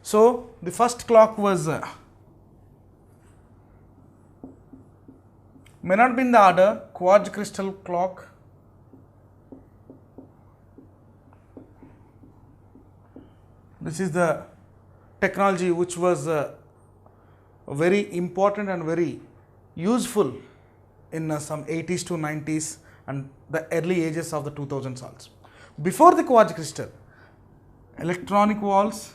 So the first clock was may not be in the order, quartz crystal clock. This is the technology which was very important and very useful in some 80s to 90s and the early ages of the 2000s also. Before the quartz crystal, electronic walls,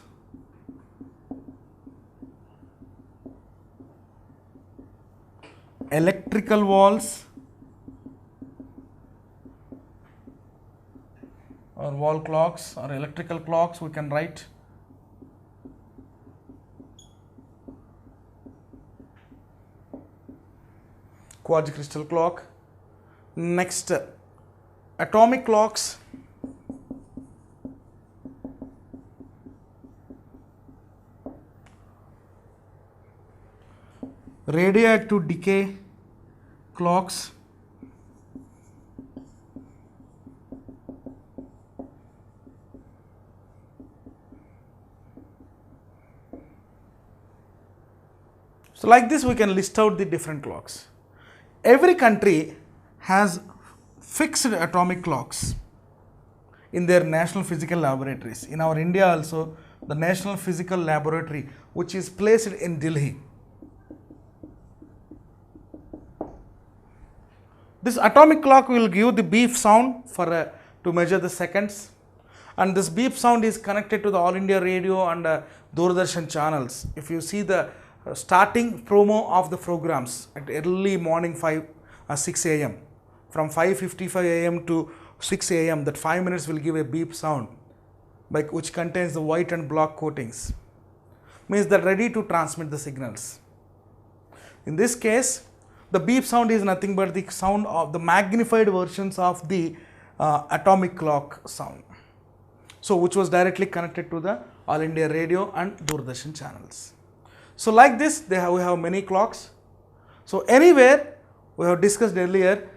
electrical walls or wall clocks or electrical clocks we can write. Quartz crystal clock. Next, atomic clocks. Radioactive decay clocks. So like this we can list out the different clocks. Every country has fixed atomic clocks in their national physical laboratories. In our India also, the National Physical Laboratory, which is placed in Delhi. This atomic clock will give the beep sound for to measure the seconds, and this beep sound is connected to the All India Radio and Doordarshan channels. If you see the starting promo of the programs at early morning 6 a.m. from 5:55 a.m. to 6 a.m. that 5 minutes will give a beep sound which contains the white and black coatings, means they're ready to transmit the signals. In this case, the beep sound is nothing but the sound of the magnified versions of the atomic clock sound. So, which was directly connected to the All India Radio and Doordarshan channels. So, like this, we have many clocks. So, anywhere we have discussed earlier,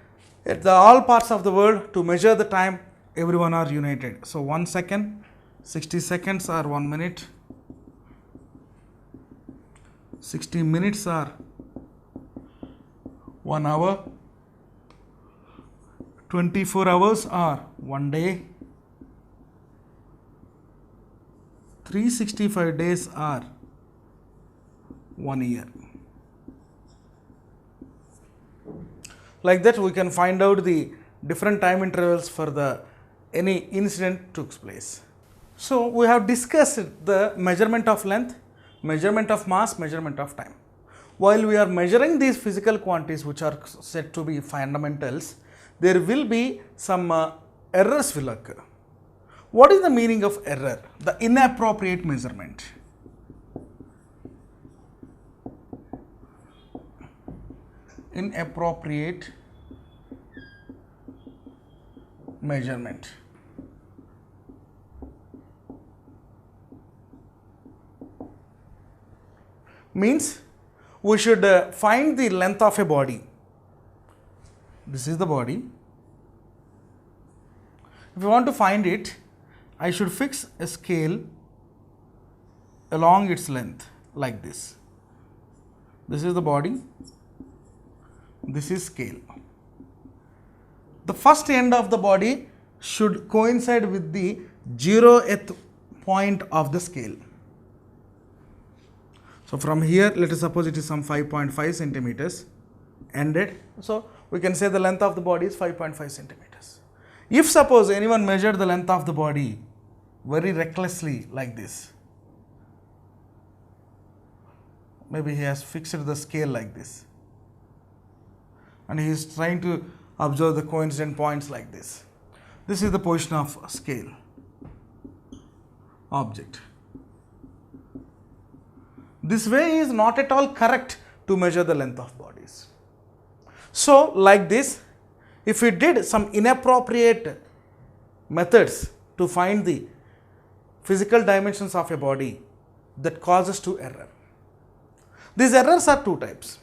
at all parts of the world, to measure the time, everyone are united. So, 1 second, 60 seconds or 1 minute, 60 minutes are 1 hour, 24 hours are 1 day, 365 days are 1 year. Like that, we can find out the different time intervals for the any incident took place. So, we have discussed the measurement of length, measurement of mass, measurement of time. While we are measuring these physical quantities which are said to be fundamentals, there will be some errors will occur. What is the meaning of error? The inappropriate measurement. Inappropriate measurement. Means we should find the length of a body. This is the body. If you want to find it, I should fix a scale along its length like this. This is the body. This is scale. The first end of the body should coincide with the 0th point of the scale. So, from here, let us suppose it is some 5.5 centimeters ended. So, we can say the length of the body is 5.5 centimeters. If suppose anyone measured the length of the body very recklessly like this, maybe he has fixed the scale like this, and he is trying to observe the coincident points like this. This is the position of scale object. This way is not at all correct to measure the length of bodies. So, like this, if we did some inappropriate methods to find the physical dimensions of a body, that causes to error. These errors are two types.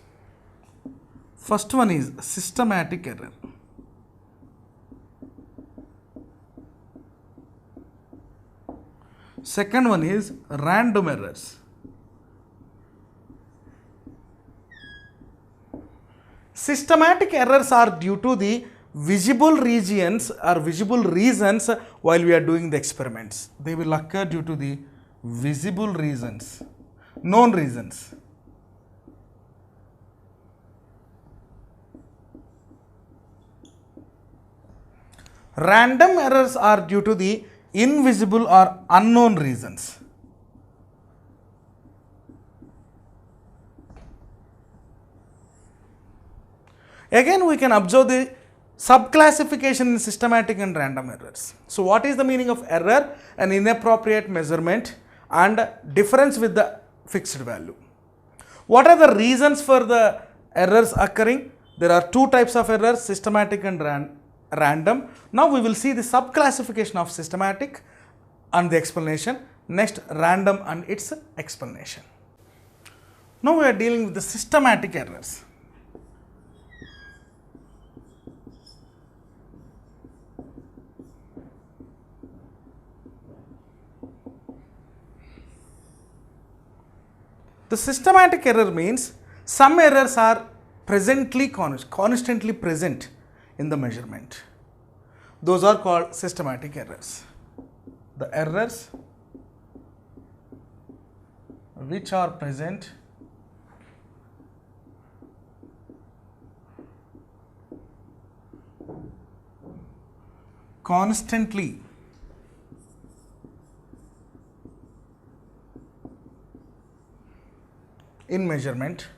First one is systematic error. Second one is random errors. Systematic errors are due to the visible regions or visible reasons while we are doing the experiments. They will occur due to the visible reasons, known reasons. Random errors are due to the invisible or unknown reasons. Again, we can observe the subclassification in systematic and random errors. So, what is the meaning of error? An inappropriate measurement and difference with the fixed value. What are the reasons for the errors occurring? There are two types of errors, systematic and random. Now, we will see the subclassification of systematic and the explanation. Next, random and its explanation. Now, we are dealing with the systematic errors. The systematic error means some errors are constantly present in the measurement. Those are called systematic errors. The errors which are present constantly in measurement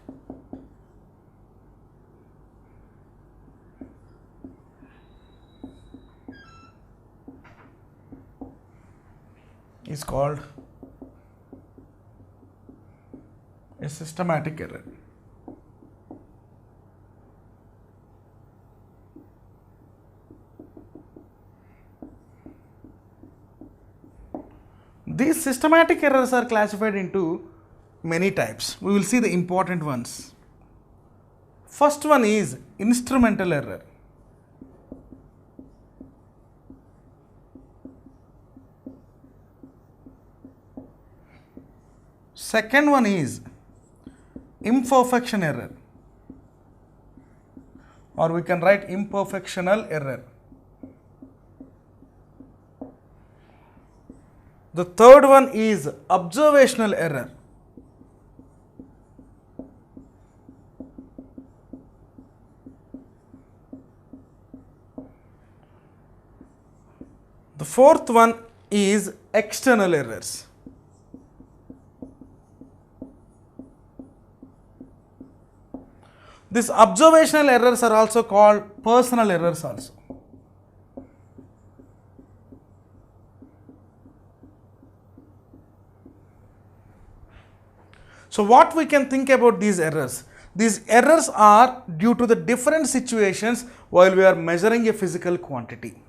is called a systematic error. These systematic errors are classified into many types. We will see the important ones. First one is instrumental error. Second one is imperfection error, or we can write imperfectional error. The third one is observational error. The fourth one is external errors. These observational errors are also called personal errors also. So what we can think about these errors? These errors are due to the different situations while we are measuring a physical quantity.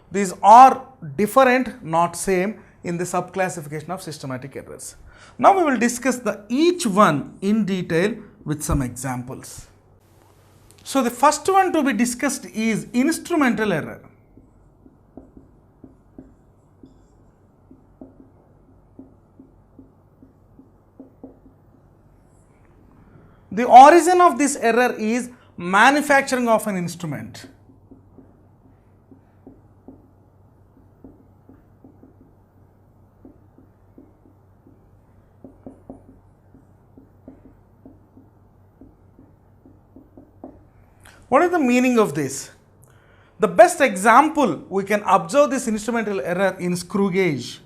These are different, not same, in the subclassification of systematic errors. Now we will discuss each one in detail with some examples. So the first one to be discussed is instrumental error. The origin of this error is manufacturing of an instrument. What is the meaning of this? The best example we can observe this instrumental error in screw gauge.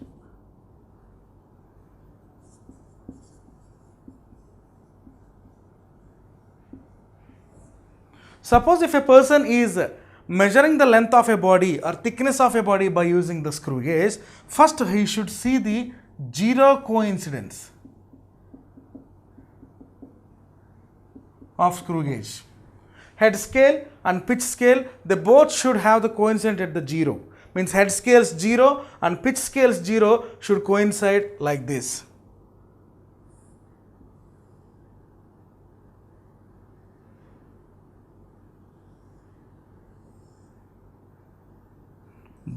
Suppose if a person is measuring the length of a body or thickness of a body by using the screw gauge, first he should see the zero coincidence of screw gauge. Head scale and pitch scale, they both should have the coincidence at the 0. Means head scales 0 and pitch scales 0 should coincide like this.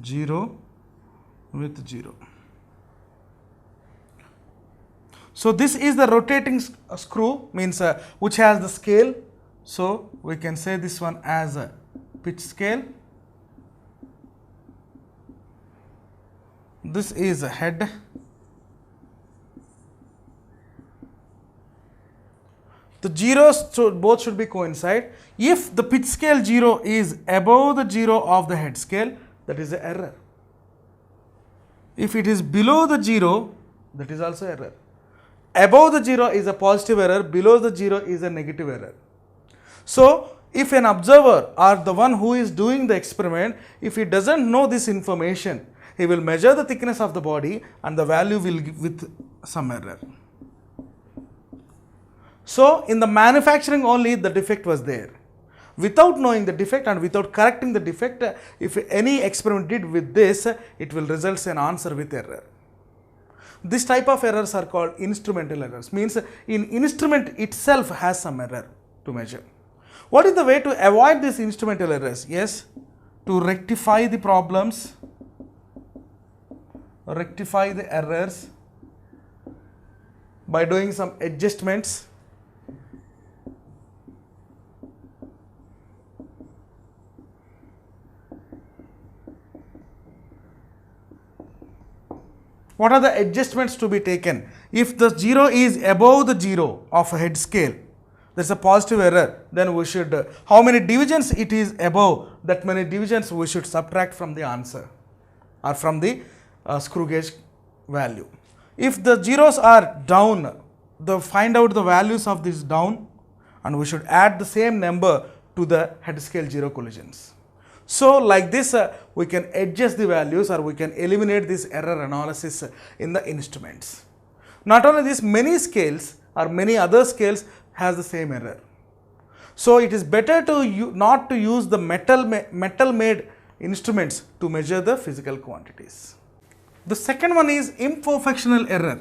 Zero with 0. So this is the rotating screw, means which has the scale. So we can say this one as a pitch scale. This is a head. The zeros both should be coincide. If the pitch scale 0 is above the 0 of the head scale, that is an error. If it is below the 0, that is also error. Above the 0 is a positive error, below the 0 is a negative error. So if an observer or the one who is doing the experiment, if he doesn't know this information, he will measure the thickness of the body and the value will give with some error. So in the manufacturing only the defect was there. Without knowing the defect and without correcting the defect, if any experiment did with this, it will result in an answer with error. This type of errors are called instrumental errors. Means in instrument itself has some error to measure. What is the way to avoid these instrumental errors? Yes, to rectify the problems, rectify the errors by doing some adjustments. What are the adjustments to be taken? If the 0 is above the 0 of a head scale, that's a positive error, then we should, how many divisions it is above, that many divisions we should subtract from the answer or from the screw gauge value. If the zeros are down, find out the values of this down and we should add the same number to the head scale 0 collisions. So like this we can adjust the values or we can eliminate this error analysis in the instruments. Not only this, many scales or many other scales has the same error. So it is better to not to use the metal made instruments to measure the physical quantities. The second one is imperfectional error.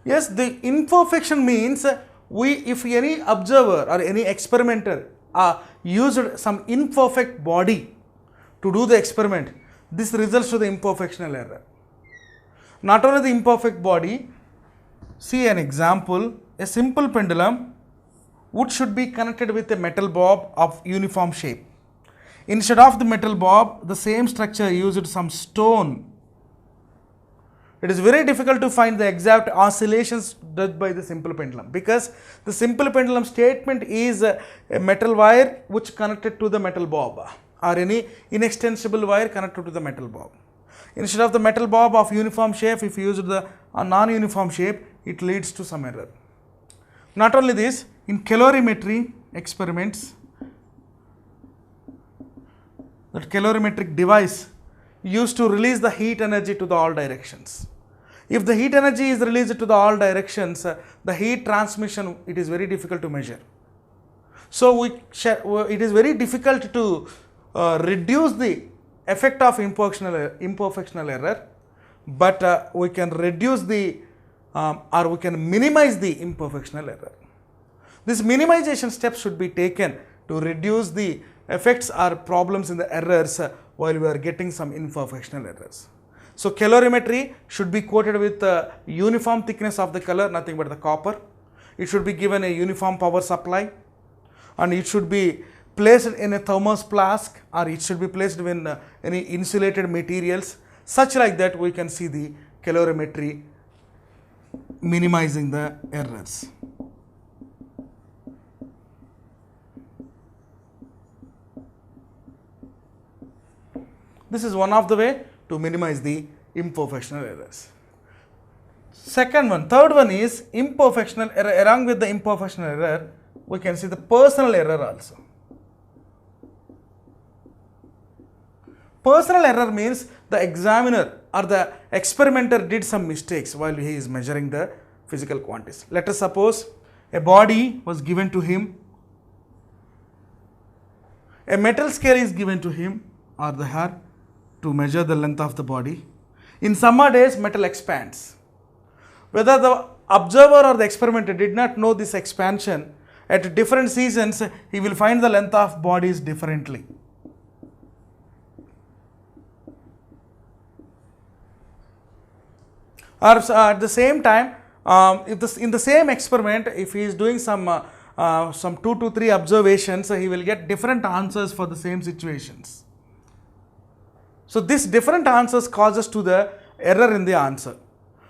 Yes, the imperfection means if any observer or any experimenter used some imperfect body to do the experiment, this results to the imperfectional error. Not only the imperfect body, see an example, a simple pendulum wood should be connected with a metal bob of uniform shape. Instead of the metal bob, the same structure used some stone. It is very difficult to find the exact oscillations done by the simple pendulum, because the simple pendulum statement is a metal wire which connected to the metal bob, or any inextensible wire connected to the metal bob. Instead of the metal bob of uniform shape, if you use the non-uniform shape, it leads to some error. Not only this, in calorimetry experiments, that calorimetric device used to release the heat energy to the all directions. If the heat energy is released to the all directions, the heat transmission, it is very difficult to measure. So it is very difficult to reduce the effect of imperfectional error, but we can reduce the or we can minimize the imperfectional error. This minimization steps should be taken to reduce the effects or problems in the errors while we are getting some imperfectional errors. So calorimetry should be coated with uniform thickness of the color, nothing but the copper. It should be given a uniform power supply, and it should be placed in a thermos flask, or it should be placed in any insulated materials, such like that we can see the calorimetry minimizing the errors. This is one of the way to minimize the imperfectional errors. Third one is imperfectional error. Along with the imperfectional error, we can see the personal error also. Personal error means the examiner or the experimenter did some mistakes while he is measuring the physical quantities. Let us suppose a body was given to him, a metal scale is given to him or the her to measure the length of the body. In summer days, metal expands. Whether the observer or the experimenter did not know this expansion, at different seasons, he will find the length of bodies differently. Or at the same time, in the same experiment, if he is doing some 2 to 3 observations, he will get different answers for the same situations. So this different answers causes to the error in the answer.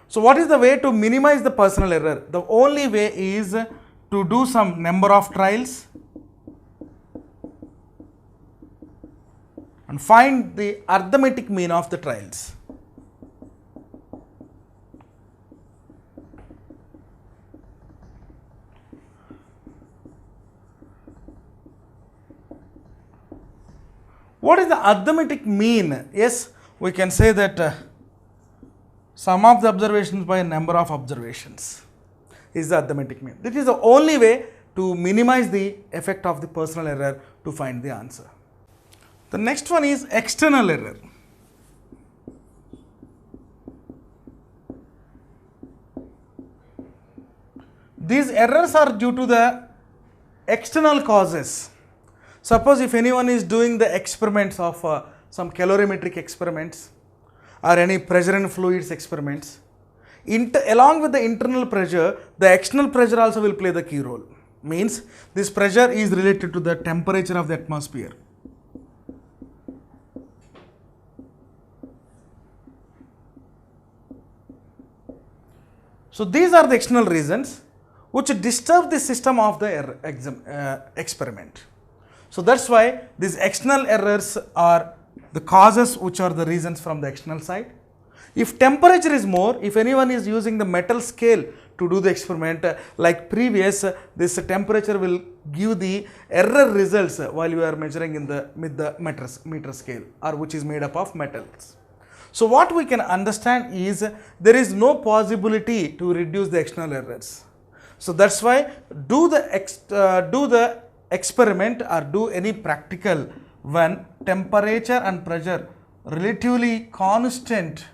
So what is the way to minimize the personal error? The only way is to do some number of trials and find the arithmetic mean of the trials. What is the arithmetic mean? Yes, we can say that sum of the observations by number of observations is the arithmetic mean. This is the only way to minimize the effect of the personal error to find the answer. The next one is external error. These errors are due to the external causes. Suppose if anyone is doing the experiments of some calorimetric experiments or any pressure and fluids experiments, along with the internal pressure, the external pressure also will play the key role. Means this pressure is related to the temperature of the atmosphere. So these are the external reasons which disturb the system of the experiment. So that's why these external errors are the causes which are the reasons from the external side. If temperature is more, if anyone is using the metal scale to do the experiment like previous, this temperature will give the error results while you are measuring with the meter scale, or which is made up of metals. So what we can understand is there is no possibility to reduce the external errors. So that's why do the experiment or do any practical when temperature and pressure relatively constant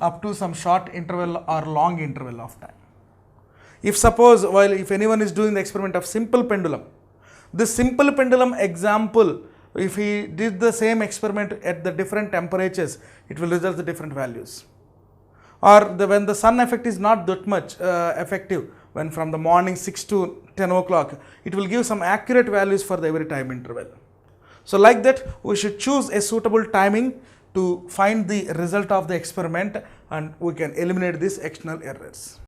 up to some short interval or long interval of time. If suppose if anyone is doing the experiment of simple pendulum, this simple pendulum example, if he did the same experiment at the different temperatures, it will result the different values. Or when the sun effect is not that much effective, when from the morning 6 to 10 o'clock, it will give some accurate values for the every time interval. So like that, we should choose a suitable timing to find the result of the experiment, and we can eliminate these external errors.